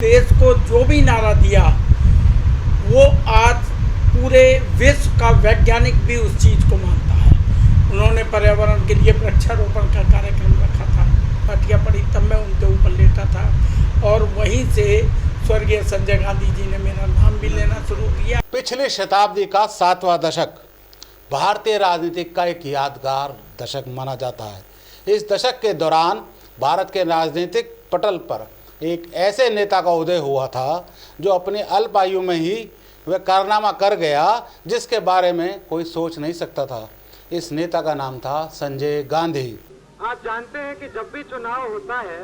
देश को जो भी नारा दिया वो आज पूरे विश्व का वैज्ञानिक भी उस चीज़ को मानता है। उन्होंने पर्यावरण के लिए वृक्षारोपण का कार्यक्रम रखा था, पार्टियाँ पड़ी तब मैं उनके ऊपर लेटा था और वहीं से स्वर्गीय संजय गांधी जी ने मेरा नाम भी लेना शुरू किया। पिछली शताब्दी का 7वां दशक भारतीय राजनीति का एक यादगार दशक माना जाता है। इस दशक के दौरान भारत के राजनीतिक पटल पर एक ऐसे नेता का उदय हुआ था जो अपनी अल्प आयु में ही वह कारनामा कर गया जिसके बारे में कोई सोच नहीं सकता था। इस नेता का नाम था संजय गांधी। आप जानते हैं कि जब भी चुनाव होता है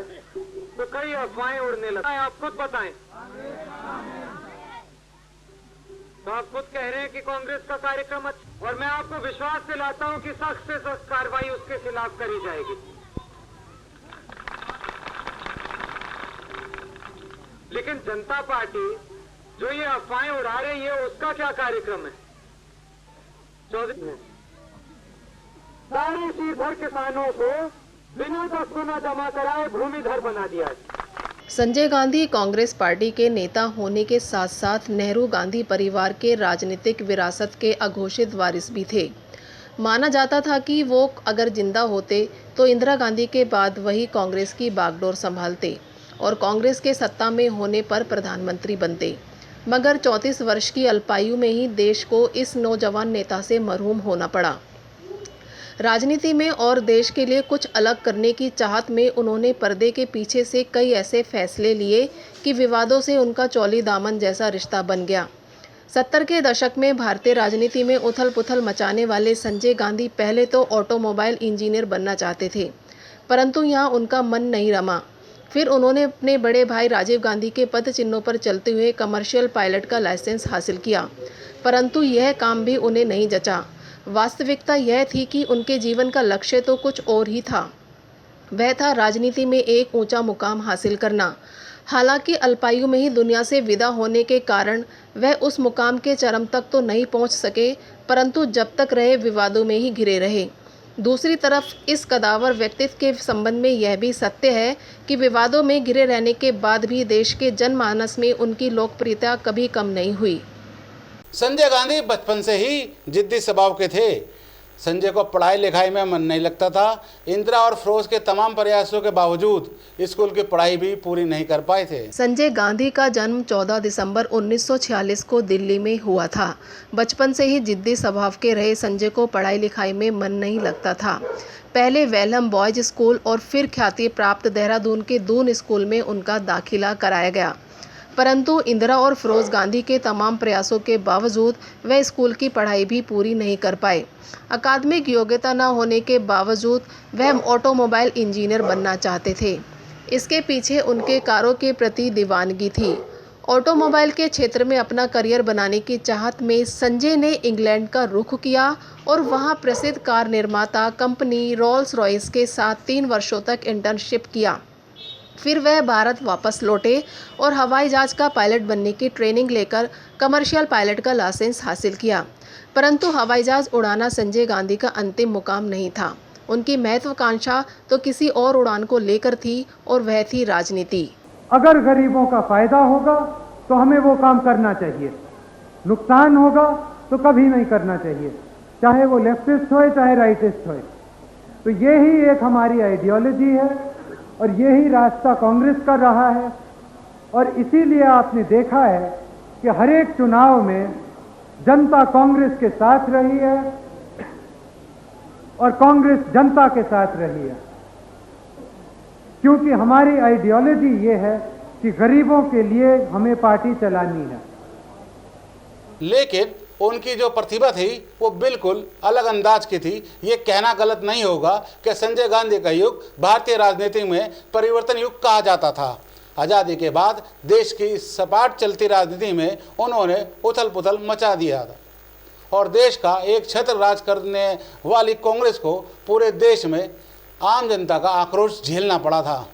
तो कई अफवाहें उड़ने लगती हैं। आप खुद बताएं। तो आप खुद कह रहे हैं कि कांग्रेस का कार्यक्रम अच्छा, और मैं आपको विश्वास दिलाता हूं कि सख्त से सख्त कार्रवाई उसके खिलाफ करी जाएगी। लेकिन जनता पार्टी जो ये अफवाहें उड़ा रही है उसका क्या कार्यक्रम है? 14 में साढ़े श्रीधर किसानों को बिना 10 गुना जमा कराए भूमिधर बना दिया है। संजय गांधी कांग्रेस पार्टी के नेता होने के साथ साथ नेहरू गांधी परिवार के राजनीतिक विरासत के अघोषित वारिस भी थे। माना जाता था कि वो अगर जिंदा होते तो इंदिरा गांधी के बाद वही कांग्रेस की बागडोर संभालते और कांग्रेस के सत्ता में होने पर प्रधानमंत्री बनते। मगर 34 वर्ष की अल्पायु में ही देश को इस नौजवान नेता से मरहूम होना पड़ा। राजनीति में और देश के लिए कुछ अलग करने की चाहत में उन्होंने पर्दे के पीछे से कई ऐसे फैसले लिए कि विवादों से उनका चौली दामन जैसा रिश्ता बन गया। 70 के दशक में भारतीय राजनीति में उथल पुथल मचाने वाले संजय गांधी पहले तो ऑटोमोबाइल इंजीनियर बनना चाहते थे, परंतु यहाँ उनका मन नहीं रमा। फिर उन्होंने अपने बड़े भाई राजीव गांधी के पद चिन्हों पर चलते हुए कमर्शियल पायलट का लाइसेंस हासिल किया, परंतु यह काम भी उन्हें नहीं जचा। वास्तविकता यह थी कि उनके जीवन का लक्ष्य तो कुछ और ही था। वह था राजनीति में एक ऊंचा मुकाम हासिल करना। हालांकि अल्पायु में ही दुनिया से विदा होने के कारण वह उस मुकाम के चरम तक तो नहीं पहुंच सके, परंतु जब तक रहे विवादों में ही घिरे रहे। दूसरी तरफ इस कदावर व्यक्तित्व के संबंध में यह भी सत्य है कि विवादों में घिरे रहने के बाद भी देश के जनमानस में उनकी लोकप्रियता कभी कम नहीं हुई। संजय गांधी बचपन से ही जिद्दी स्वभाव के थे। संजय को पढ़ाई लिखाई में मन नहीं लगता था। इंदिरा और फिरोज के तमाम प्रयासों के बावजूद स्कूल की पढ़ाई भी पूरी नहीं कर पाए थे। संजय गांधी का जन्म 14 दिसंबर 1946 को दिल्ली में हुआ था। बचपन से ही जिद्दी स्वभाव के रहे संजय को पढ़ाई लिखाई में मन नहीं लगता था। पहले वेलहम बॉयज स्कूल और फिर ख्याति प्राप्त देहरादून के दून स्कूल में उनका दाखिला कराया गया, परंतु इंदिरा और फिरोज गांधी के तमाम प्रयासों के बावजूद वह स्कूल की पढ़ाई भी पूरी नहीं कर पाए। अकादमिक योग्यता न होने के बावजूद वह ऑटोमोबाइल इंजीनियर बनना चाहते थे। इसके पीछे उनके कारों के प्रति दीवानगी थी। ऑटोमोबाइल के क्षेत्र में अपना करियर बनाने की चाहत में संजय ने इंग्लैंड का रुख किया और वहां प्रसिद्ध कार निर्माता कंपनी रोल्स रॉयस के साथ 3 वर्षों तक इंटर्नशिप किया। फिर वह भारत वापस लौटे और हवाई जहाज का पायलट बनने की ट्रेनिंग लेकर कमर्शियल पायलट का लाइसेंस हासिल किया, परंतु हवाई जहाज उड़ाना संजय गांधी का अंतिम मुकाम नहीं था। उनकी महत्वाकांक्षा तो किसी और उड़ान को लेकर थी और वह थी राजनीति। अगर गरीबों का फायदा होगा तो हमें वो काम करना चाहिए, नुकसान होगा तो कभी नहीं करना चाहिए, चाहे वो लेफ्टिस्ट होए चाहे राइटिस्ट होए। तो यही एक हमारी आइडियोलॉजी है और यही रास्ता कांग्रेस कर रहा है। और इसीलिए आपने देखा है कि हर एक चुनाव में जनता कांग्रेस के साथ रही है और कांग्रेस जनता के साथ रही है, क्योंकि हमारी आइडियोलॉजी ये है कि गरीबों के लिए हमें पार्टी चलानी है। लेकिन उनकी जो प्रतिभा थी वो बिल्कुल अलग अंदाज की थी। ये कहना गलत नहीं होगा कि संजय गांधी का युग भारतीय राजनीति में परिवर्तन युग कहा जाता था। आज़ादी के बाद देश की सपाट चलती राजनीति में उन्होंने उथल पुथल मचा दिया था और देश का एक छत्र राज करने वाली कांग्रेस को पूरे देश में आम जनता का आक्रोश झेलना पड़ा था।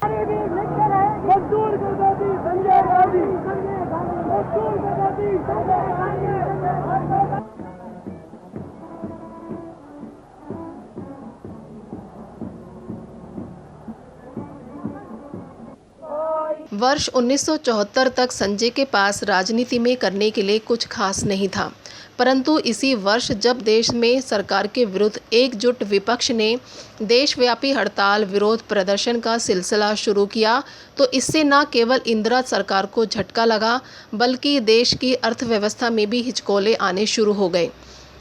वर्ष 1974 तक संजय के पास राजनीति में करने के लिए कुछ खास नहीं था, परंतु इसी वर्ष जब देश में सरकार के विरुद्ध एकजुट विपक्ष ने देशव्यापी हड़ताल विरोध प्रदर्शन का सिलसिला शुरू किया तो इससे न केवल इंदिरा सरकार को झटका लगा बल्कि देश की अर्थव्यवस्था में भी हिचकोले आने शुरू हो गए।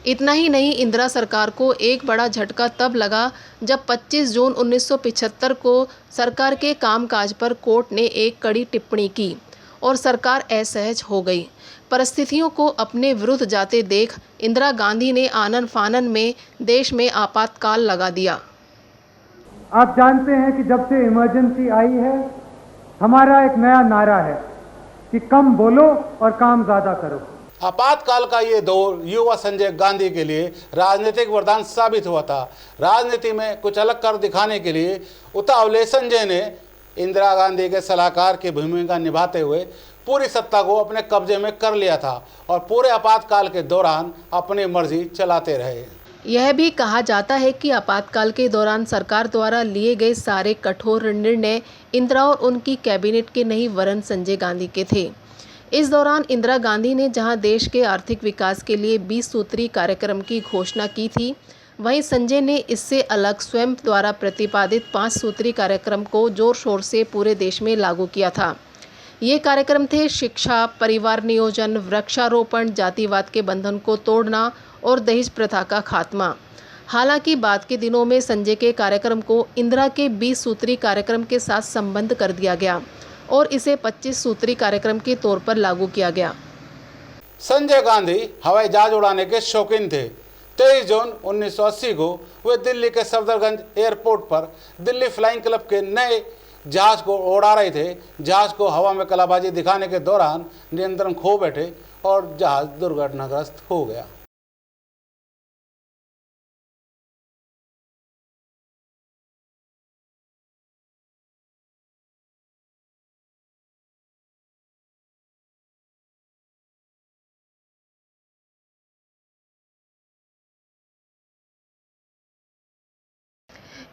इतना ही नहीं, इंदिरा सरकार को एक बड़ा झटका तब लगा जब 25 जून 1975 को सरकार के कामकाज पर कोर्ट ने एक कड़ी टिप्पणी की और सरकार असहज हो गई। परिस्थितियों को अपने विरुद्ध जाते देख इंदिरा गांधी ने आनन फानन में देश में आपातकाल लगा दिया। आप जानते हैं कि जब से इमरजेंसी आई है हमारा एक नया नारा है कि कम बोलो और काम ज्यादा करो। आपातकाल का ये दौर युवा संजय गांधी के लिए राजनीतिक वरदान साबित हुआ था। राजनीति में कुछ अलग कर दिखाने के लिए उतावले संजय ने इंदिरा गांधी के सलाहकार की भूमिका निभाते हुए पूरी सत्ता को अपने कब्जे में कर लिया था और पूरे आपातकाल के दौरान अपनी मर्जी चलाते रहे। यह भी कहा जाता है कि आपातकाल के दौरान सरकार द्वारा लिए गए सारे कठोर निर्णय इंदिरा और उनकी कैबिनेट के नहीं वरन संजय गांधी के थे। इस दौरान इंदिरा गांधी ने जहां देश के आर्थिक विकास के लिए 20 सूत्री कार्यक्रम की घोषणा की थी, वहीं संजय ने इससे अलग स्वयं द्वारा प्रतिपादित 5 सूत्री कार्यक्रम को जोर शोर से पूरे देश में लागू किया था। ये कार्यक्रम थे शिक्षा, परिवार नियोजन, वृक्षारोपण, जातिवाद के बंधन को तोड़ना और दहेज प्रथा का खात्मा। हालांकि बाद के दिनों में संजय के कार्यक्रम को इंदिरा के 20 सूत्री कार्यक्रम के साथ संबद्ध कर दिया गया और इसे 25 सूत्री कार्यक्रम के तौर पर लागू किया गया। संजय गांधी हवाई जहाज उड़ाने के शौकीन थे। 23 जून 1980 को वे दिल्ली के सफदरगंज एयरपोर्ट पर दिल्ली फ्लाइंग क्लब के नए जहाज को उड़ा रहे थे। जहाज को हवा में कलाबाजी दिखाने के दौरान नियंत्रण खो बैठे और जहाज दुर्घटनाग्रस्त हो गया।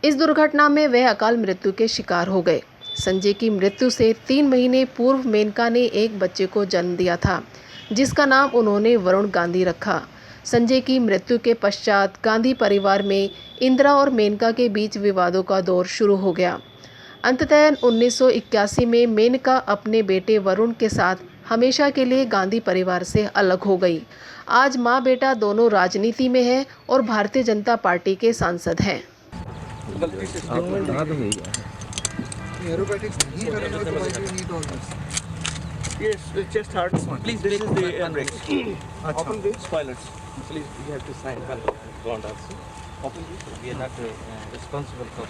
इस दुर्घटना में वह अकाल मृत्यु के शिकार हो गए। संजय की मृत्यु से 3 महीने पूर्व मेनका ने एक बच्चे को जन्म दिया था जिसका नाम उन्होंने वरुण गांधी रखा। संजय की मृत्यु के पश्चात गांधी परिवार में इंदिरा और मेनका के बीच विवादों का दौर शुरू हो गया। अंततः 1981 में मेनका अपने बेटे वरुण के साथ हमेशा के लिए गांधी परिवार से अलग हो गई। आज माँ बेटा दोनों राजनीति में हैं और भारतीय जनता पार्टी के सांसद हैं। Aerobatics नहीं करेंगे तो why do you need all this? Yes, it just hurts. Please, this is the air brake. Open the spoilers. Please, you have to sign bond also. Open this. We are not responsible for.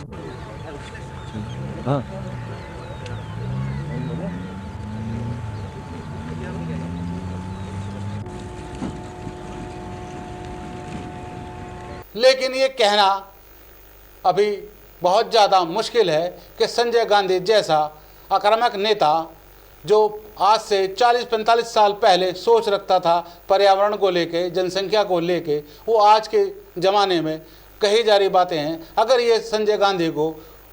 लेकिन ये कहना अभी बहुत ज़्यादा मुश्किल है कि संजय गांधी जैसा आक्रामक नेता जो आज से 40-45 साल पहले सोच रखता था पर्यावरण को लेके, जनसंख्या को लेके, वो आज के ज़माने में कही जा रही बातें हैं। अगर ये संजय गांधी को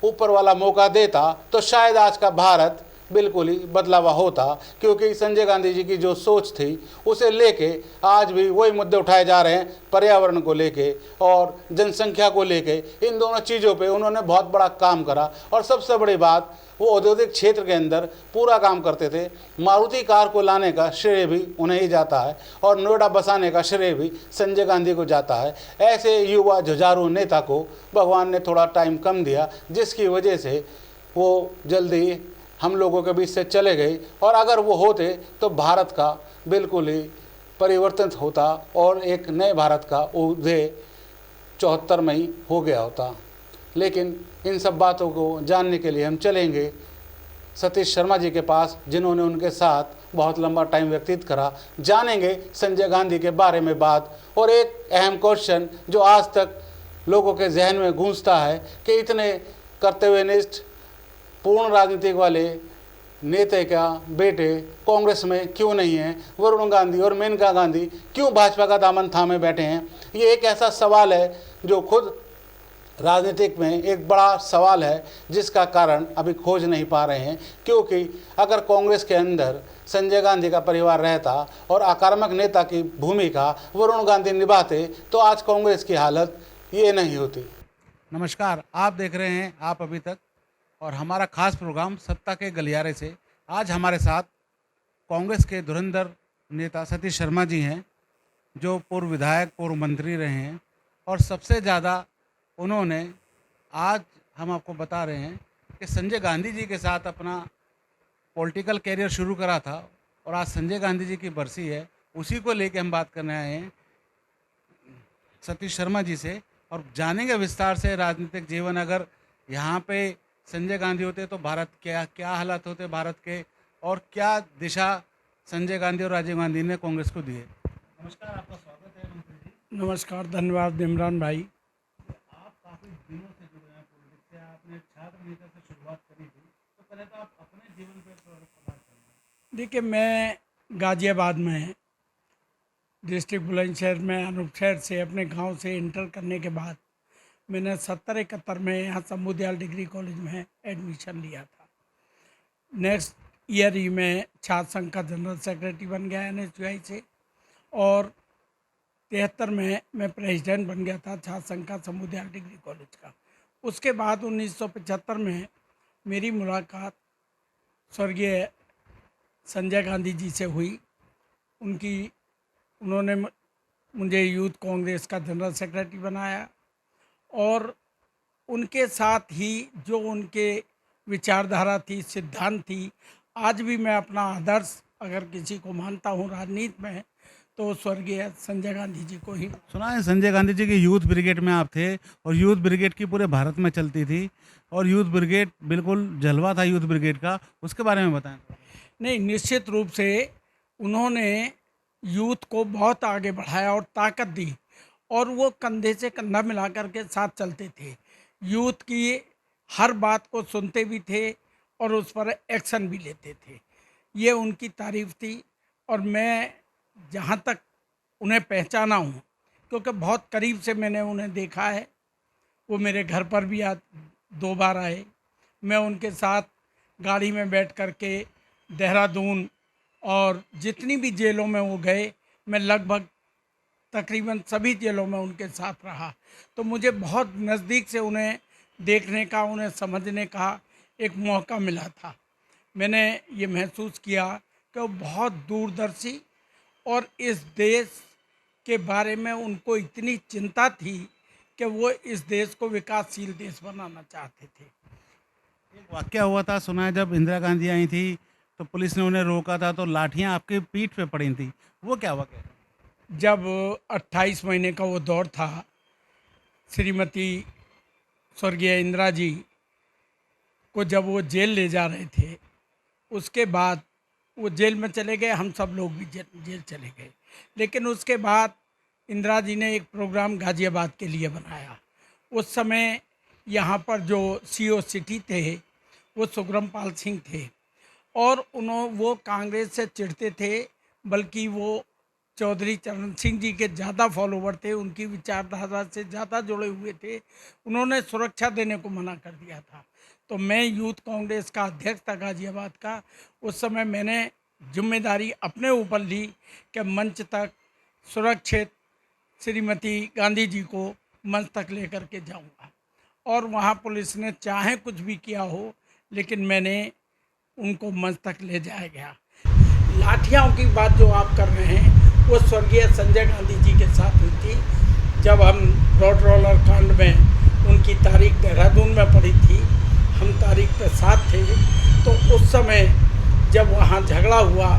ऊपर वाला मौका देता तो शायद आज का भारत बिल्कुल ही बदला हुआ होता, क्योंकि संजय गांधी जी की जो सोच थी उसे लेके आज भी वही मुद्दे उठाए जा रहे हैं। पर्यावरण को लेके और जनसंख्या को लेके, इन दोनों चीज़ों पे उन्होंने बहुत बड़ा काम करा। और सबसे बड़ी बात, वो औद्योगिक क्षेत्र के अंदर पूरा काम करते थे। मारुति कार को लाने का श्रेय भी उन्हें ही जाता है और नोएडा बसाने का श्रेय भी संजय गांधी को जाता है। ऐसे युवा जुझारू नेता को भगवान ने थोड़ा टाइम कम दिया, जिसकी वजह से वो जल्दी हम लोगों के बीच से चले गए। और अगर वो होते तो भारत का बिल्कुल ही परिवर्तन होता और एक नए भारत का उदय 74 में ही हो गया होता। लेकिन इन सब बातों को जानने के लिए हम चलेंगे सतीश शर्मा जी के पास, जिन्होंने उनके साथ बहुत लंबा टाइम व्यतीत करा। जानेंगे संजय गांधी के बारे में बात। और एक अहम क्वेश्चन जो आज तक लोगों के जहन में गूंजता है कि इतने कर्तव्यनिष्ठ पूर्ण राजनीतिक वाले नेता का बेटे कांग्रेस में क्यों नहीं हैं? वरुण गांधी और मेनका गांधी क्यों भाजपा का दामन थामे बैठे हैं? ये एक ऐसा सवाल है जो खुद राजनीतिक में एक बड़ा सवाल है, जिसका कारण अभी खोज नहीं पा रहे हैं। क्योंकि अगर कांग्रेस के अंदर संजय गांधी का परिवार रहता और आक्रामक नेता की भूमिका वरुण गांधी निभाते तो आज कांग्रेस की हालत ये नहीं होती। नमस्कार, आप देख रहे हैं आप अभी तक, और हमारा खास प्रोग्राम सत्ता के गलियारे से। आज हमारे साथ कांग्रेस के धुरंधर नेता सतीश शर्मा जी हैं, जो पूर्व विधायक, पूर्व मंत्री रहे हैं, और सबसे ज़्यादा उन्होंने, आज हम आपको बता रहे हैं कि संजय गांधी जी के साथ अपना पॉलिटिकल कैरियर शुरू करा था, और आज संजय गांधी जी की बरसी है। उसी को लेके हम बात करने आए हैं सतीश शर्मा जी से, और जानेंगे विस्तार से राजनीतिक जीवन। अगर यहाँ पे संजय गांधी होते तो भारत क्या हालात होते भारत के, और क्या दिशा संजय गांधी और राजीव गांधी ने कांग्रेस को दी है। नमस्कार, आपका स्वागत है मंत्री जी। नमस्कार, धन्यवाद इमरान भाई। आप काफ़ी दिनों से जुड़े हैं पॉलिटिक्स से, आपने छात्र नेता से शुरुआत करी थी, तो पहले तो आप अपने जीवन पर बात करें। देखिए, मैं गाजियाबाद में डिस्ट्रिक्ट बुलंदशहर में अनूपशहर से अपने गांव से इंटर करने के बाद मैंने 70-71 में यहाँ शंभू-दयाल डिग्री कॉलेज में एडमिशन लिया था। नेक्स्ट ईयर ही मैं छात्र संघ का जनरल सेक्रेटरी बन गया NSUI से, और 73 में मैं प्रेसिडेंट बन गया था छात्र संघ का शंभू-दयाल डिग्री कॉलेज का। उसके बाद 1975 में मेरी मुलाकात स्वर्गीय संजय गांधी जी से हुई। उन्होंने मुझे यूथ कांग्रेस का जनरल सेक्रेटरी बनाया, और उनके साथ ही जो उनके विचारधारा थी, सिद्धांत थी, आज भी मैं अपना आदर्श अगर किसी को मानता हूँ राजनीति में, तो स्वर्गीय संजय गांधी जी को ही। सुना है संजय गांधी जी की यूथ ब्रिगेड में आप थे, और यूथ ब्रिगेड की पूरे भारत में चलती थी, और यूथ ब्रिगेड बिल्कुल जलवा था यूथ ब्रिगेड का, उसके बारे में बताएं। नहीं, निश्चित रूप से उन्होंने यूथ को बहुत आगे बढ़ाया और ताकत दी, और वो कंधे से कंधा मिला करके साथ चलते थे। यूथ की हर बात को सुनते भी थे और उस पर एक्शन भी लेते थे। ये उनकी तारीफ थी, और मैं जहाँ तक उन्हें पहचाना हूँ, क्योंकि बहुत करीब से मैंने उन्हें देखा है, वो मेरे घर पर भी 2 बार आए। मैं उनके साथ गाड़ी में बैठ कर के देहरादून और जितनी भी जेलों में वो गए, मैं लगभग तकरीबन सभी जेलों में उनके साथ रहा। तो मुझे बहुत नज़दीक से उन्हें देखने का, उन्हें समझने का एक मौका मिला था। मैंने ये महसूस किया कि वो बहुत दूरदर्शी, और इस देश के बारे में उनको इतनी चिंता थी कि वो इस देश को विकासशील देश बनाना चाहते थे। एक वाकया हुआ था, सुना है, जब इंदिरा गांधी आई थी तो पुलिस ने उन्हें रोका था, तो लाठियां आपके पीठ पे पड़ी थी, वो क्या वाकया? जब 28 महीने का वो दौर था, श्रीमती स्वर्गीय इंदिरा जी को जब वो जेल ले जा रहे थे, उसके बाद वो जेल में चले गए, हम सब लोग भी जेल चले गए। लेकिन उसके बाद इंदिरा जी ने एक प्रोग्राम गाजियाबाद के लिए बनाया। उस समय यहाँ पर जो CO सिटी थे वो सुग्रम पाल सिंह थे, और वो कांग्रेस से चिढ़ते थे, बल्कि वो चौधरी चरण सिंह जी के ज़्यादा फॉलोवर थे, उनकी विचारधारा से ज़्यादा जुड़े हुए थे। उन्होंने सुरक्षा देने को मना कर दिया था। तो मैं यूथ कांग्रेस का अध्यक्ष था गाजियाबाद का। उस समय मैंने जिम्मेदारी अपने ऊपर ली कि मंच तक सुरक्षित श्रीमती गांधी जी को मंच तक लेकर के जाऊंगा, और वहाँ पुलिस ने चाहे कुछ भी किया हो, लेकिन मैंने उनको मंच तक ले जाया गया। लाठियों की बात जो आप कर रहे हैं, वो स्वर्गीय संजय गांधी जी के साथ हुई थी। जब हम रोड रोलर कांड में उनकी तारीख देहरादून में पड़ी थी, हम तारीख पे साथ थे। तो उस समय जब वहाँ झगड़ा हुआ,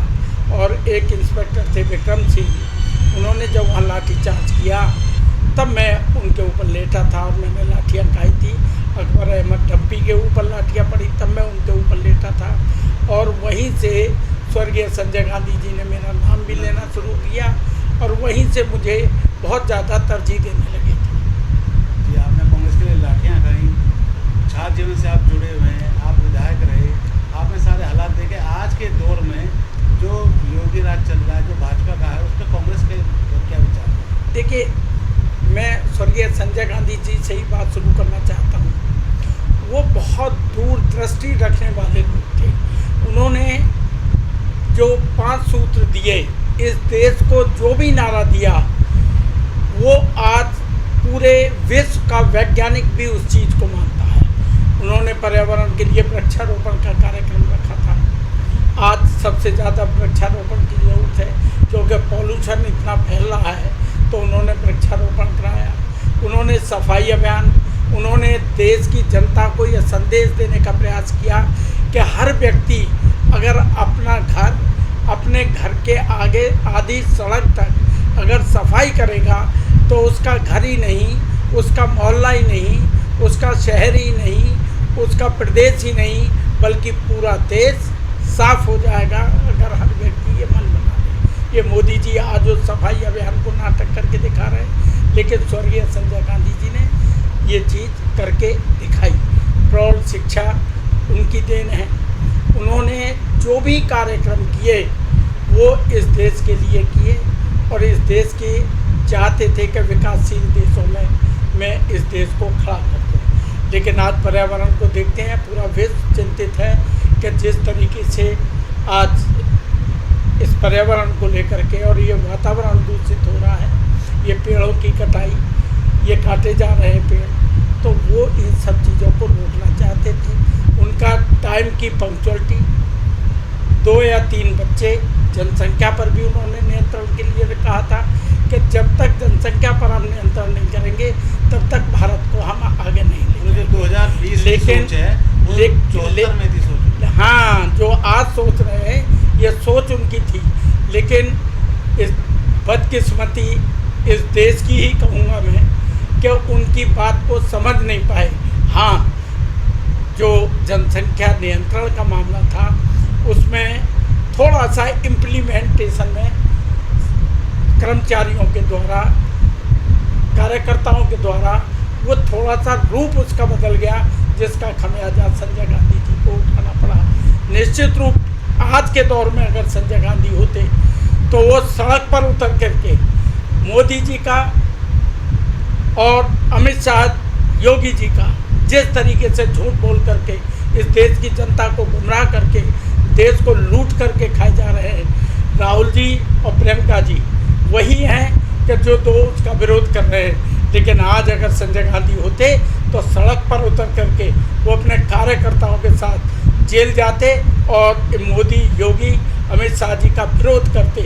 और एक इंस्पेक्टर थे विक्रम सिंह, उन्होंने जब वहाँ लाठीचार्ज किया, तब मैं उनके ऊपर लेटा था, और मैंने लाठियाँ खाई थी। अकबर अहमद डम्पी के ऊपर लाठियाँ पड़ी, तब मैं उनके ऊपर लेटा था, और वहीं से स्वर्गीय संजय गांधी जी ने मेरा नाम भी लेना शुरू किया, और वहीं से मुझे बहुत ज़्यादा तरजीह देने लगे थे। जी, आपने कांग्रेस के लिए लाठियाँ खाई, छात्र जीवन से आप जुड़े हुए हैं, आप विधायक रहे, आपने सारे हालात देखे। आज के दौर में जो योगी राज चल रहा है, जो भाजपा का है, उस पर कांग्रेस के क्या विचार? देखिए, मैं स्वर्गीय संजय गांधी जी से ही बात शुरू करना चाहता हूँ। वो बहुत दूरदृष्टि रखने वाले लोग थे। उन्होंने जो 5 सूत्र दिए, इस देश को जो भी नारा दिया, वो आज पूरे विश्व का वैज्ञानिक भी उस चीज़ को मानता है। उन्होंने पर्यावरण के लिए वृक्षारोपण का कार्यक्रम रखा था। आज सबसे ज़्यादा वृक्षारोपण की ज़रूरत है, क्योंकि पॉल्यूशन इतना फैल रहा है, तो उन्होंने वृक्षारोपण कराया। उन्होंने सफाई अभियान, उन्होंने देश की जनता को यह संदेश देने का प्रयास किया कि हर व्यक्ति अगर अपने घर के आगे आधी सड़क तक अगर सफाई करेगा, तो उसका घर ही नहीं, उसका मोहल्ला ही नहीं, उसका शहर ही नहीं, उसका प्रदेश ही नहीं, बल्कि पूरा देश साफ हो जाएगा अगर हर व्यक्ति ये मन बना ले। ये मोदी जी आज उस सफाई अभियान को नाटक करके दिखा रहे हैं, लेकिन स्वर्गीय संजय गांधी जी ने ये चीज़ करके दिखाई। प्रौढ़ शिक्षा उनकी देन है। उन्होंने जो भी कार्यक्रम किए वो इस देश के लिए किए, और इस देश के चाहते थे कि विकासशील देशों में इस देश को खड़ा कर दें। लेकिन आज पर्यावरण को देखते हैं, पूरा विश्व चिंतित है कि जिस तरीके से आज इस पर्यावरण को लेकर के और ये वातावरण दूषित हो रहा है, ये पेड़ों की कटाई, ये काटे जा रहे पेड़, तो वो इन सब चीज़ों को रोकना चाहते थे। उनका टाइम की पंक्चुअलिटी, 2 या 3 बच्चे, जनसंख्या पर भी उन्होंने नियंत्रण के लिए कहा था कि जब तक जनसंख्या पर हम नियंत्रण नहीं करेंगे तब तक भारत को हम आगे नहीं लेंगे। 2020 लेकिन हाँ, जो आज सोच रहे हैं ये सोच उनकी थी, लेकिन इस बदकिस्मती इस देश की ही कहूँगा मैं कि उनकी बात को समझ नहीं पाए। हाँ, जो जनसंख्या नियंत्रण का मामला था उसमें थोड़ा सा इम्प्लीमेंटेशन में कर्मचारियों के द्वारा, कार्यकर्ताओं के द्वारा वो थोड़ा सा रूप उसका बदल गया, जिसका खमियाजा संजय गांधी जी को उठाना पड़ा। निश्चित रूप आज के दौर में अगर संजय गांधी होते तो वो सड़क पर उतर करके मोदी जी का और अमित शाह, योगी जी का जिस तरीके से झूठ बोल करके इस देश की जनता को गुमराह करके देश को लूट करके खाए जा रहे हैं, राहुल जी और प्रियंका जी वही हैं कि जो उसका विरोध कर रहे हैं। लेकिन आज अगर संजय गांधी होते तो सड़क पर उतर करके वो अपने कार्यकर्ताओं के साथ जेल जाते और मोदी, योगी, अमित शाह जी का विरोध करते,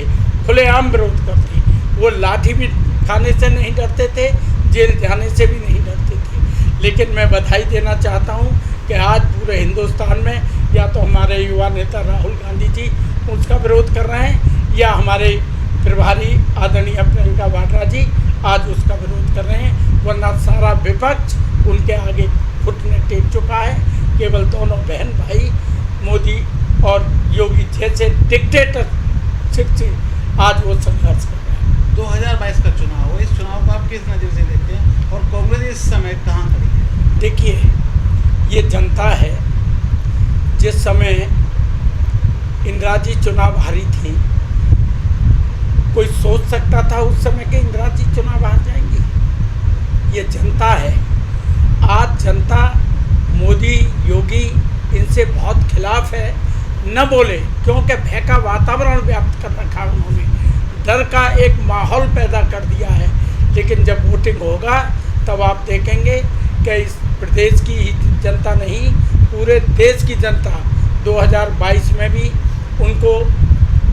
खुलेआम विरोध करते। वो लाठी भी खाने से नहीं डरते थे, जेल जाने से भी नहीं डरते थे। लेकिन मैं बधाई देना चाहता हूँ कि आज पूरे हिंदुस्तान में या तो हमारे युवा नेता राहुल गांधी जी उसका विरोध कर रहे हैं, या हमारे प्रभारी आदरणीय प्रियंका वाड्रा जी आज उसका विरोध कर रहे हैं, वरना सारा विपक्ष उनके आगे घुटने टेक चुका है। केवल दोनों बहन भाई मोदी और योगी जैसे डिक्टेटरशिप से आज वो संघर्ष कर रहे हैं। 2022 का चुनाव हो, इस चुनाव को आप किस नज़र से देखते हैं और कांग्रेस इस समय कहाँ खड़ी है? देखिए, ये जनता है। जिस समय इंदिरा जी चुनाव हारी थी, कोई सोच सकता था उस समय के इंदिरा जी चुनाव हार जाएंगी? ये जनता है। आज जनता मोदी, योगी इनसे बहुत खिलाफ है। न बोले, क्योंकि भय का वातावरण व्याप्त कर रखा है उन्होंने, डर का एक माहौल पैदा कर दिया है। लेकिन जब वोटिंग होगा तब आप देखेंगे कि इस प्रदेश की ही जनता नहीं, पूरे देश की जनता 2022 में भी उनको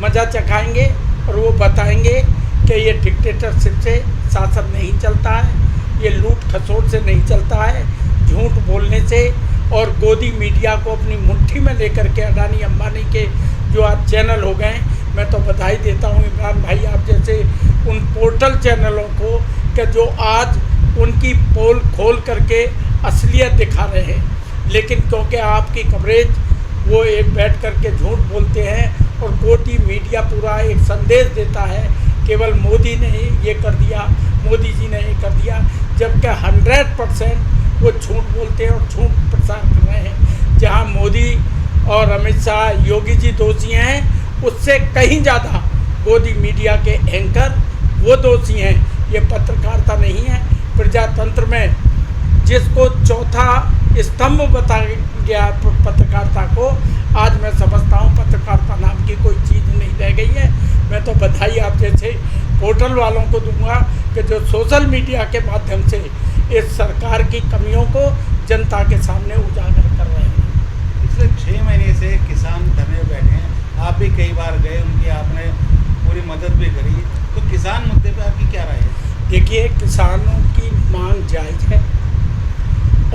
मज़ा चखाएंगे और वो बताएंगे कि ये डिक्टेटरशिप से शासन नहीं चलता है, ये लूट खसोट से नहीं चलता है, झूठ बोलने से और गोदी मीडिया को अपनी मुट्ठी में लेकर के अडानी अंबानी के जो आज चैनल हो गए। मैं तो बधाई देता हूँ इमरान भाई आप जैसे उन पोर्टल चैनलों को कि जो आज उनकी पोल खोल करके असलियत दिखा रहे हैं। लेकिन क्योंकि आपकी कवरेज वो एक बैठ करके झूठ बोलते हैं और गोदी मीडिया पूरा एक संदेश देता है केवल मोदी ने ये कर दिया, मोदी जी ने ये कर दिया, जबकि 100% वो झूठ बोलते हैं और झूठ प्रसार कर रहे हैं। जहां मोदी और अमित शाह, योगी जी दोषी हैं, उससे कहीं ज़्यादा गोदी मीडिया के एंकर वो दोषी हैं। ये पत्रकारिता नहीं है, प्रजातंत्र में जिसको चौथा स्तंभ बताया गया पत्रकारिता को, आज मैं समझता हूँ पत्रकारिता नाम की कोई चीज़ नहीं रह गई है। मैं तो बधाई आप जैसे पोर्टल वालों को दूंगा कि जो सोशल मीडिया के माध्यम से इस सरकार की कमियों को जनता के सामने उजागर कर रहे हैं। पिछले 6 महीने से किसान धरने पे बैठे हैं, आप भी कई बार गए, उनकी आपने पूरी मदद भी करी, तो किसान मुद्दे पे आपकी क्या राय है? देखिए, किसानों की मांग जायज़ है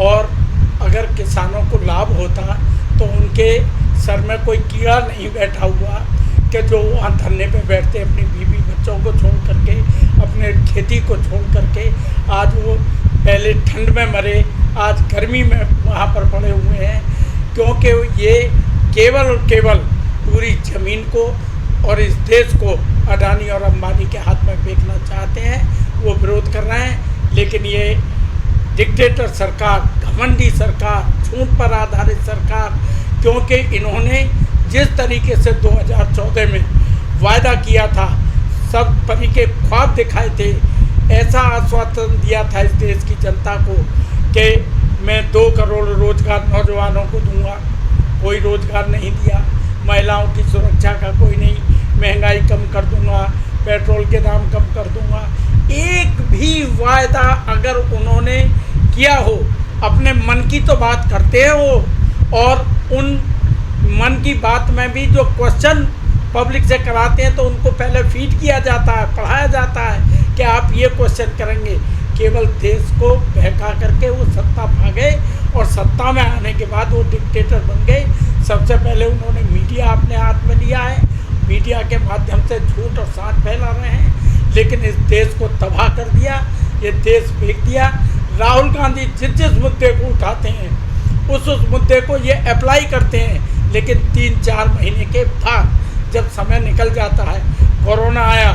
और अगर किसानों को लाभ होता तो उनके सर में कोई कीड़ा नहीं बैठा हुआ कि जो वहाँ धरने पे बैठते अपनी बीवी बच्चों को छोड़ करके, अपने खेती को छोड़ करके, आज वो पहले ठंड में मरे, आज गर्मी में वहाँ पर पड़े हुए हैं, क्योंकि ये केवल और केवल पूरी ज़मीन को और इस देश को अडानी और अंबानी के हाथ में बेचना चाहते हैं। वो विरोध कर रहे हैं, लेकिन ये डिक्टेटर सरकार, घमंडी सरकार, झूठ पर आधारित सरकार, क्योंकि इन्होंने जिस तरीके से 2014 में वायदा किया था, सब तरीके ख्वाब दिखाए थे, ऐसा आश्वासन दिया था इस देश की जनता को कि मैं 2 करोड़ रोजगार नौजवानों को दूंगा, कोई रोजगार नहीं दिया। महिलाओं की सुरक्षा का कोई नहीं, महंगाई कम कर दूंगा, पेट्रोल के दाम कम कर दूंगा। एक भी वायदा अगर उन्होंने किया हो, अपने मन की तो बात करते हैं वो, और उन मन की बात में भी जो क्वेश्चन पब्लिक से कराते हैं तो उनको पहले फीड किया जाता है, पढ़ाया जाता है कि आप ये क्वेश्चन करेंगे। केवल देश को बहका करके वो सत्ता पा गए और सत्ता में आने के बाद वो डिक्टेटर बन गए। सबसे पहले उन्होंने मीडिया अपने हाथ में लिया है, मीडिया के माध्यम से झूठ और साथ फैला रहे हैं, लेकिन इस देश को तबाह कर दिया, ये देश फेंक दिया। राहुल गांधी जिस मुद्दे को उठाते हैं उस मुद्दे को ये अप्लाई करते हैं, लेकिन 3-4 महीने के बाद जब समय निकल जाता है, कोरोना आया,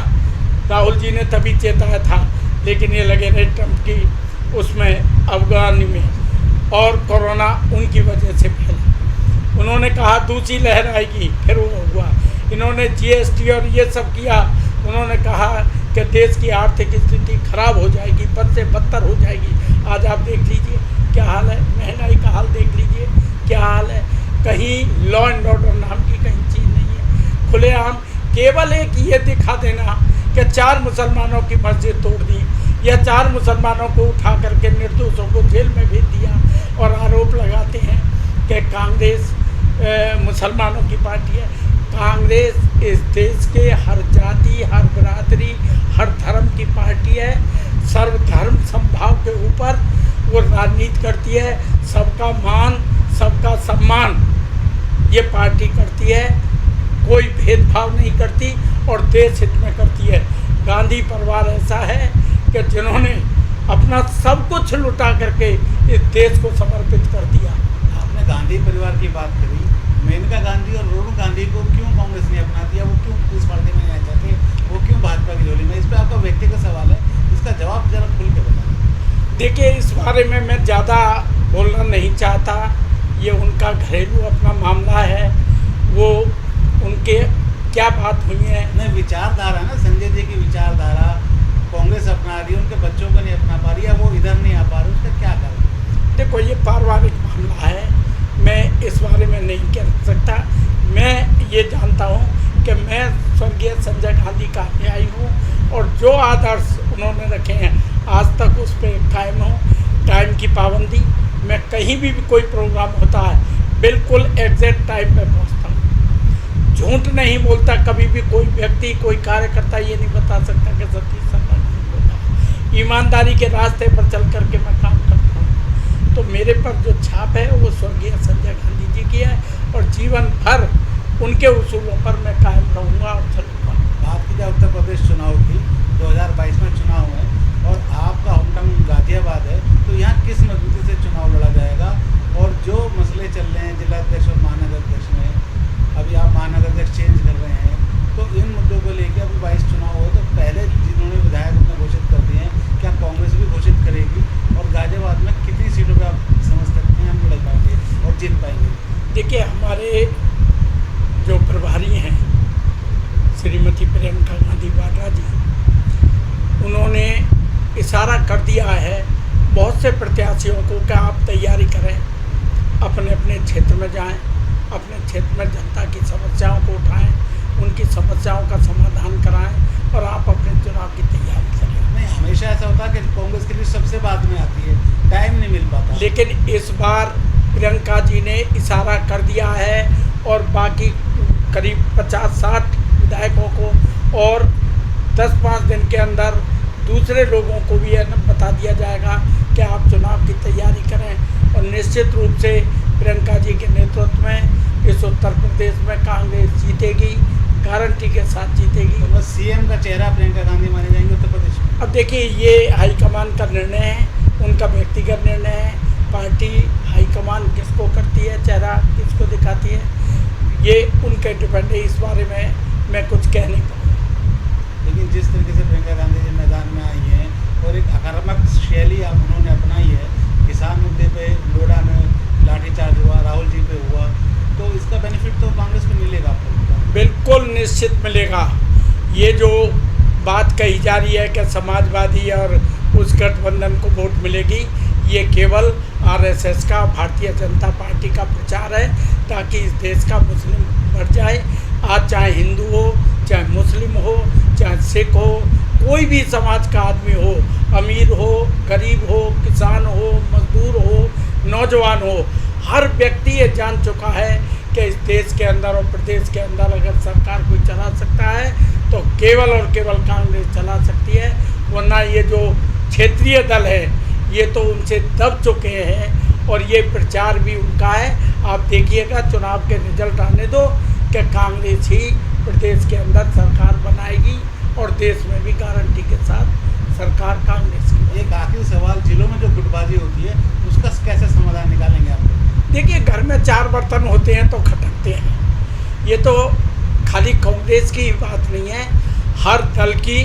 राहुल जी ने तभी चेताया था, लेकिन ये लगे रहे ट्रंप की उसमें अफगानी में, और कोरोना उनकी वजह से फैला। उन्होंने कहा दूसरी लहर आएगी, फिर वो हुआ। इन्होंने जीएसटी और ये सब किया, उन्होंने कहा कि देश की आर्थिक स्थिति खराब हो जाएगी, बद से बदतर हो जाएगी। आज आप देख लीजिए क्या हाल है, महंगाई का हाल देख लीजिए क्या हाल है, कहीं लॉ एंड ऑर्डर नाम की कहीं चीज़ नहीं है। खुलेआम केवल एक ये दिखा देना कि 4 मुसलमानों की मस्जिद तोड़ दी या 4 मुसलमानों को उठा करके निर्दोषों को जेल में भेज दिया, और आरोप लगाते हैं कि कांग्रेस मुसलमानों की पार्टी है। कांग्रेस इस देश के हर जाति, हर बिरादरी, हर धर्म की पार्टी है। सर्वधर्म समभाव के ऊपर वो राजनीति करती है, सबका मान, सबका सम्मान ये पार्टी करती है, कोई भेदभाव नहीं करती और देश हित में करती है। गांधी परिवार ऐसा है कि जिन्होंने अपना सब कुछ लुटा करके इस देश को समर्पित कर दिया। आपने गांधी परिवार की बात करी, मेनका गांधी और रोहन गांधी को क्यों कांग्रेस ने अपना दिया, वो क्यों इस पार्टी में नहीं आना चाहते, वो क्यों भाजपा की झोली में? इस पर आपका व्यक्तिगत सवाल है, इसका जवाब जरा खुल के बताएं। देखिए, इस बारे में मैं ज़्यादा बोलना नहीं चाहता, ये उनका घरेलू अपना मामला है, वो उनके क्या बात हुई है। नहीं, विचारधारा ना, संजय जी की विचारधारा कांग्रेस अपना रही है, उनके बच्चों को नहीं अपना पा रही है, वो इधर नहीं आ पा रहे, उसका क्या कारण? देखो, ये पारिवारिक मामला है, मैं इस बारे में नहीं कह सकता। मैं ये जानता हूँ कि मैं स्वर्गीय संजय गांधी का अनुयायी हूँ और जो आदर्श उन्होंने रखे हैं आज तक उस पर कायम हूँ। टाइम की पाबंदी, मैं कहीं भी कोई प्रोग्राम होता है बिल्कुल एग्जैक्ट टाइम पे पहुँचता हूँ, झूठ नहीं बोलता। कभी भी कोई व्यक्ति, कोई कार्यकर्ता ये नहीं बता सकता कि सतीश शर्मा झूठ बोला। ईमानदारी के रास्ते पर चल करके मैं काम करता हूँ, तो मेरे पर जो छाप है वो स्वर्गीय संजय गांधी जी की है और जीवन भर उनके उसूलों पर मैं कायम रहूँगा और चलूँगा। बात की जाए उत्तर प्रदेश चुनाव की, 2022 में चुनाव है और आपका होम टाउन गाजियाबाद है, तो यहाँ किस मजबूती से चुनाव लड़ा जाएगा? और जो मसले चल रहे हैं जिलाध्यक्ष और महानगर अध्यक्ष में, अभी आप महानगर अध्यक्ष चेंज कर रहे हैं, तो इन मुद्दों को लेकर अभी 22 चुनाव हो, तो पहले जिन्होंने विधायक अपने घोषित कर दिए हैं, क्या कांग्रेस भी घोषित करेगी? और गाजियाबाद में कितनी सीटों पर आप समझ सकते हैं हम लड़ पाएंगे और जीत पाएंगे? देखिए, हमारे जो प्रभारी हैं श्रीमती प्रियंका गांधी वाड्रा जी, उन्होंने इशारा कर दिया है बहुत से प्रत्याशियों को कि आप तैयारी करें, अपने अपने क्षेत्र में जाएं, अपने क्षेत्र में जनता की समस्याओं को उठाएं, उनकी समस्याओं का समाधान कराएं और आप अपने चुनाव की तैयारी करें। नहीं, हमेशा ऐसा होता है कि कांग्रेस की लिस्ट सबसे बाद में आती है, टाइम नहीं मिल पाता। लेकिन इस बार प्रियंका जी ने इशारा कर दिया है और बाकी करीब 50-60 विधायकों को और 10-5 दिन के अंदर दूसरे लोगों को भी बता दिया जाएगा कि आप चुनाव की तैयारी करें। और निश्चित रूप से प्रियंका जी के नेतृत्व में इस उत्तर प्रदेश में कांग्रेस जीतेगी, गारंटी के साथ जीतेगी। तो बस सीएम का चेहरा प्रियंका गांधी माने जाएंगे उत्तर प्रदेश में। अब देखिए, ये हाईकमान का निर्णय है, उनका व्यक्तिगत निर्णय है। पार्टी हाईकमान किसको करती है, चेहरा किसको दिखाती है, ये उनके डिपेंड है। इस बारे में मैं कुछ कह नहीं पाऊँगा। लेकिन जिस तरीके से प्रियंका गांधी जी मैदान में आई हैं और एक आक्रामक शैली आप उन्होंने अपनाई है, किसान मुद्दे पे लोढ़ा में लाठीचार्ज हुआ, राहुल जी पे हुआ, तो इसका बेनिफिट तो कांग्रेस को मिलेगा आपको? बिल्कुल निश्चित मिलेगा। ये जो बात कही जा रही है कि समाजवादी और उस गठबंधन को वोट मिलेगी, ये केवल आरएसएस का, भारतीय जनता पार्टी का प्रचार है ताकि इस देश का मुस्लिम बढ़ जाए। आज चाहे हिंदू हो, चाहे मुस्लिम हो, चाहे सिख हो, कोई भी समाज का आदमी हो, अमीर हो, गरीब हो, किसान हो, मजदूर हो, नौजवान हो, हर व्यक्ति ये जान चुका है कि इस देश के अंदर और प्रदेश के अंदर अगर सरकार कोई चला सकता है तो केवल और केवल कांग्रेस चला सकती है। वरना ये जो क्षेत्रीय दल है ये तो उनसे दब चुके हैं और ये प्रचार भी उनका है। आप देखिएगा, चुनाव के रिजल्ट आने दो कि कांग्रेस ही प्रदेश के अंदर सरकार बनाएगी और देश में भी गारंटी के साथ सरकार कांग्रेस की। एक आखिरी सवाल, जिलों में जो गुटबाजी होती है उसका कैसे समाधान निकालेंगे आप लोग? देखिए, घर में 4 बर्तन होते हैं तो खटकते हैं। ये तो खाली कांग्रेस की बात नहीं है, हर दल की,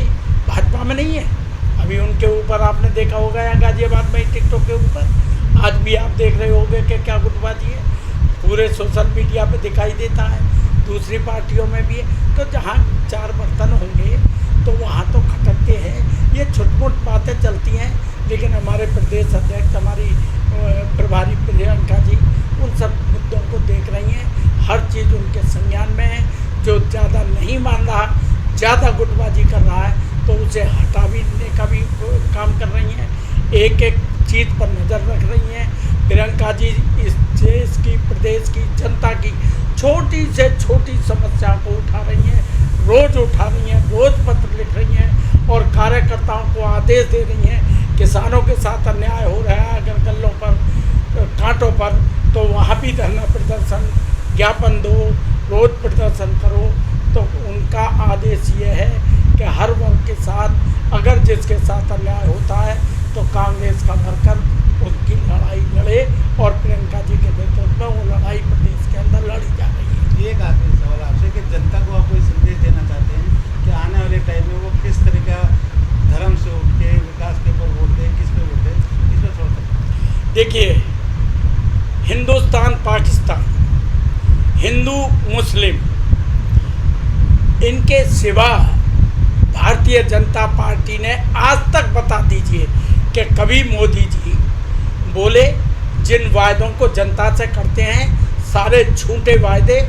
भाजपा में नहीं है। अभी उनके ऊपर आपने देखा होगा या गाजियाबाद में टिकटॉक के ऊपर आज भी आप देख रहे होंगे कि क्या गुटबाजी है, पूरे सोशल मीडिया पे दिखाई देता है, दूसरी पार्टियों में भी है। तो जहाँ 4 बर्तन होंगे तो वहाँ तो खटकते हैं। ये छोट-मोट बातें चलती हैं, लेकिन हमारे प्रदेश अध्यक्ष, हमारी प्रभारी प्रियंका जी उन सब मुद्दों को देख रही हैं, हर चीज़ उनके संज्ञान में है। जो ज़्यादा नहीं मान रहा, ज़्यादा गुटबाजी कर रहा है तो उसे हटा भी देने का भी काम कर रही हैं। एक एक चीज़ पर नज़र रख रही हैं। प्रियंका जी इस देश की, प्रदेश की जनता की छोटी से छोटी समस्या को उठा रही हैं, रोज़ उठा रही हैं, रोज़ पत्र लिख रही हैं और कार्यकर्ताओं को आदेश दे रही हैं। किसानों के साथ अन्याय हो रहा है अगर गल्लों पर, कांटों पर, तो वहाँ भी धरना प्रदर्शन, ज्ञापन दो, रोज़ प्रदर्शन करो। तो उनका आदेश ये है कि हर वर्ग के साथ अगर जिसके साथ अन्याय होता है तो कांग्रेस का वर्कर उनकी लड़ाई लड़े और प्रियंका जी के नेतृत्व में वो लड़ाई प्रदेश के अंदर लड़ी जा रही है। एक आखिरी सवाल आपसे कि जनता को आप कोई संदेश देना चाहते हैं कि आने वाले टाइम में वो किस तरह का धर्म से उठ के विकास के ऊपर वोट दें, किस पे वोट दें, इस पर थोड़ा सा। देखिए, हिंदुस्तान पाकिस्तान, हिंदू मुस्लिम, इनके सिवा भारतीय जनता पार्टी ने आज तक बता दीजिए कि कभी मोदी जी बोले जिन वायदों को जनता से करते हैं सारे झूठे वायदे,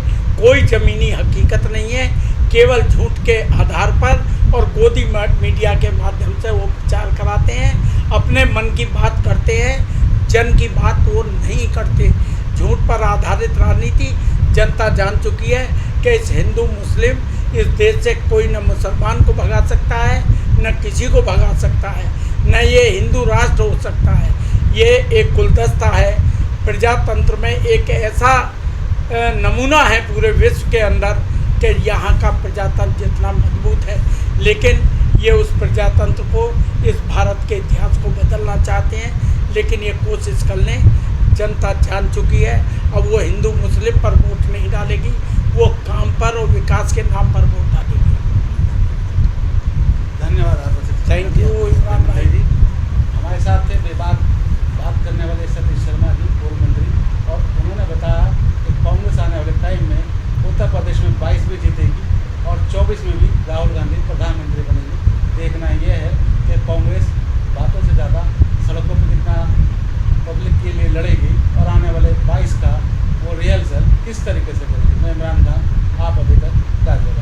कोई ज़मीनी हकीकत नहीं है, केवल झूठ के आधार पर और गोदी मीडिया के माध्यम से वो प्रचार कराते हैं, अपने मन की बात करते हैं, जन की बात वो नहीं करते। झूठ पर आधारित राजनीति जनता जान चुकी है कि इस हिंदू मुस्लिम, इस देश से कोई न मुसलमान को भगा सकता है, न किसी को भगा सकता है, न ये हिंदू राष्ट्र हो सकता है। ये एक गुलदस्ता है, प्रजातंत्र में एक ऐसा नमूना है पूरे विश्व के अंदर कि यहाँ का प्रजातंत्र जितना मजबूत है, लेकिन ये उस प्रजातंत्र को, इस भारत के इतिहास को बदलना चाहते हैं। लेकिन ये कोशिश कर लें, जनता जान चुकी है। अब वो हिंदू मुस्लिम पर वोट नहीं डालेगी, वो काम पर और विकास के नाम पर वोट डालेगी। धन्यवाद आपका। थैंक यू इमरान भाई जी। हमारे साथ थे बेबाक बात करने वाले सतीश शर्मा जी, पूर्व मंत्री, और उन्होंने बताया कि कांग्रेस आने वाले टाइम में उत्तर प्रदेश में 22 भी जीतेगी और 24 में भी राहुल गांधी प्रधानमंत्री बनेंगे। देखना यह है कि कांग्रेस बातों से ज़्यादा सड़कों पर कितना पब्लिक के लिए लड़ेगी और आने वाले 22 का वो रिहर्सल किस तरीके से करेगी। मैं इमरान खान, आप अभी तक गाजियाबाद।